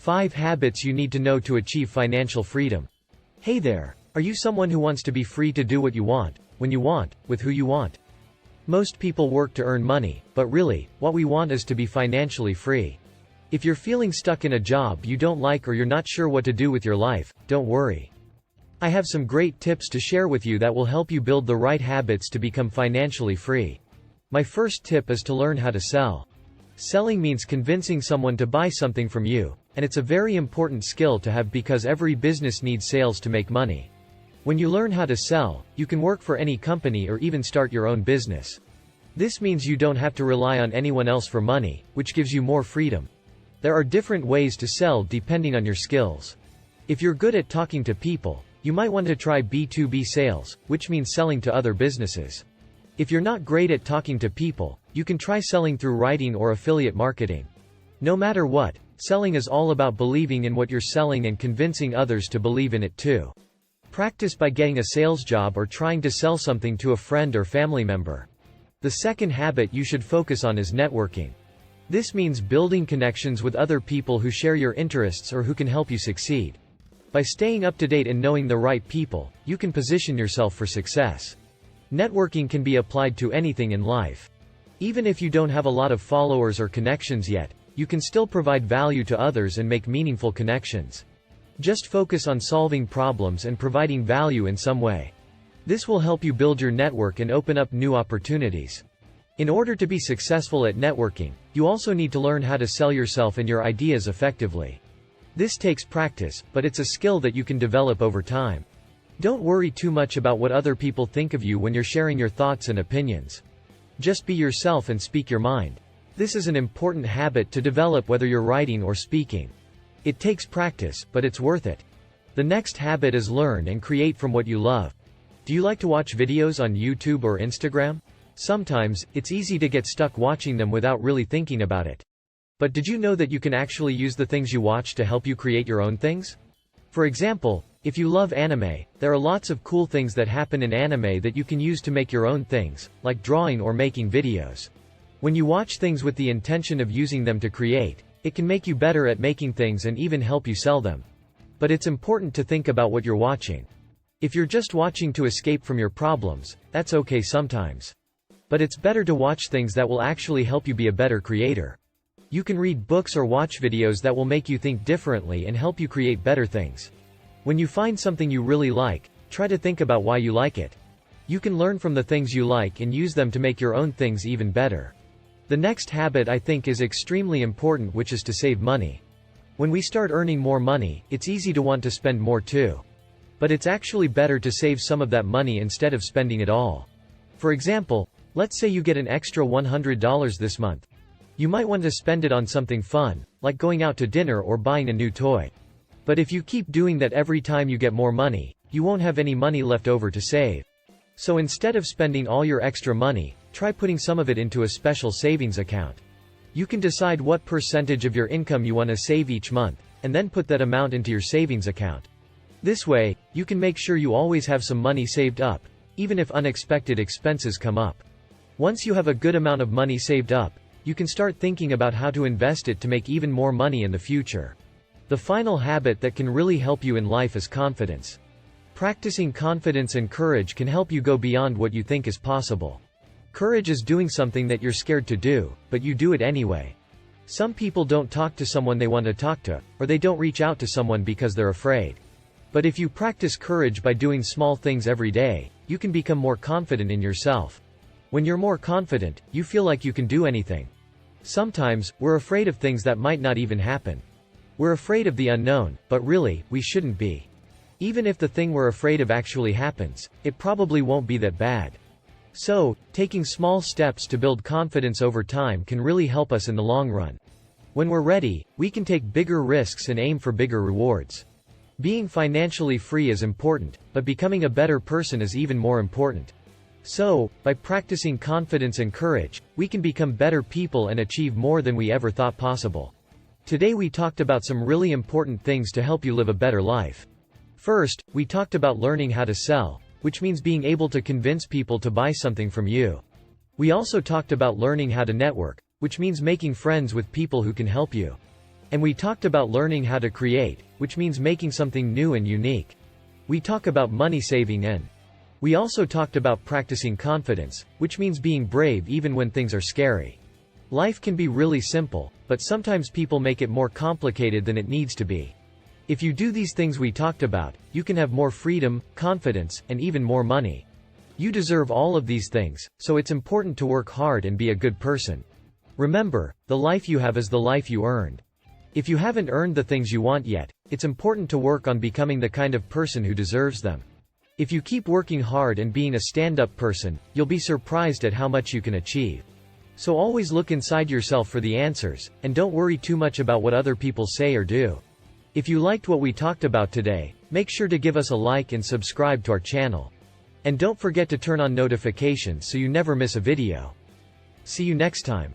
5 habits you need to know to achieve financial freedom. Hey there! Are you someone who wants to be free to do what you want, when you want, with who you want? Most people work to earn money, but really, what we want is to be financially free. If you're feeling stuck in a job you don't like or you're not sure what to do with your life, don't worry. I have some great tips to share with you that will help you build the right habits to become financially free. My first tip is to learn how to sell. Selling means convincing someone to buy something from you, and it's a very important skill to have because every business needs sales to make money. When you learn how to sell, you can work for any company or even start your own business. This means you don't have to rely on anyone else for money, which gives you more freedom. There are different ways to sell depending on your skills. If you're good at talking to people, you might want to try B2B sales, which means selling to other businesses. If you're not great at talking to people, you can try selling through writing or affiliate marketing. No matter what, selling is all about believing in what you're selling and convincing others to believe in it too. Practice by getting a sales job or trying to sell something to a friend or family member. The second habit you should focus on is networking. This means building connections with other people who share your interests or who can help you succeed. By staying up to date and knowing the right people, you can position yourself for success. Networking can be applied to anything in life. Even if you don't have a lot of followers or connections yet, you can still provide value to others and make meaningful connections. Just focus on solving problems and providing value in some way. This will help you build your network and open up new opportunities. In order to be successful at networking, you also need to learn how to sell yourself and your ideas effectively. This takes practice, but it's a skill that you can develop over time. Don't worry too much about what other people think of you when you're sharing your thoughts and opinions. Just be yourself and speak your mind. This is an important habit to develop whether you're writing or speaking. It takes practice, but it's worth it. The next habit is learn and create from what you love. Do you like to watch videos on YouTube or Instagram? Sometimes, it's easy to get stuck watching them without really thinking about it. But did you know that you can actually use the things you watch to help you create your own things? For example, if you love anime, there are lots of cool things that happen in anime that you can use to make your own things, like drawing or making videos. When you watch things with the intention of using them to create, it can make you better at making things and even help you sell them. But it's important to think about what you're watching. If you're just watching to escape from your problems, that's okay sometimes. But it's better to watch things that will actually help you be a better creator. You can read books or watch videos that will make you think differently and help you create better things. When you find something you really like, try to think about why you like it. You can learn from the things you like and use them to make your own things even better. The next habit I think is extremely important, which is to save money. When we start earning more money, it's easy to want to spend more too. But it's actually better to save some of that money instead of spending it all. For example, let's say you get an extra $100 this month. You might want to spend it on something fun, like going out to dinner or buying a new toy. But if you keep doing that every time you get more money, you won't have any money left over to save. So instead of spending all your extra money, try putting some of it into a special savings account. You can decide what percentage of your income you want to save each month, and then put that amount into your savings account. This way, you can make sure you always have some money saved up, even if unexpected expenses come up. Once you have a good amount of money saved up, you can start thinking about how to invest it to make even more money in the future. The final habit that can really help you in life is confidence. Practicing confidence and courage can help you go beyond what you think is possible. Courage is doing something that you're scared to do, but you do it anyway. Some people don't talk to someone they want to talk to, or they don't reach out to someone because they're afraid. But if you practice courage by doing small things every day, you can become more confident in yourself. When you're more confident, you feel like you can do anything. Sometimes, we're afraid of things that might not even happen. We're afraid of the unknown, but really, we shouldn't be. Even if the thing we're afraid of actually happens, it probably won't be that bad. So, taking small steps to build confidence over time can really help us in the long run. When we're ready, we can take bigger risks and aim for bigger rewards. Being financially free is important, but becoming a better person is even more important. So, by practicing confidence and courage, we can become better people and achieve more than we ever thought possible. Today we talked about some really important things to help you live a better life. First, we talked about learning how to sell, which means being able to convince people to buy something from you. We also talked about learning how to network, which means making friends with people who can help you. And we talked about learning how to create, which means making something new and unique. We talk about money saving and we also talked about practicing confidence, which means being brave even when things are scary. Life can be really simple, but sometimes people make it more complicated than it needs to be. If you do these things we talked about, you can have more freedom, confidence, and even more money. You deserve all of these things, so it's important to work hard and be a good person. Remember, the life you have is the life you earned. If you haven't earned the things you want yet, it's important to work on becoming the kind of person who deserves them. If you keep working hard and being a stand-up person, you'll be surprised at how much you can achieve. So always look inside yourself for the answers, and don't worry too much about what other people say or do. If you liked what we talked about today, make sure to give us a like and subscribe to our channel. And don't forget to turn on notifications so you never miss a video. See you next time.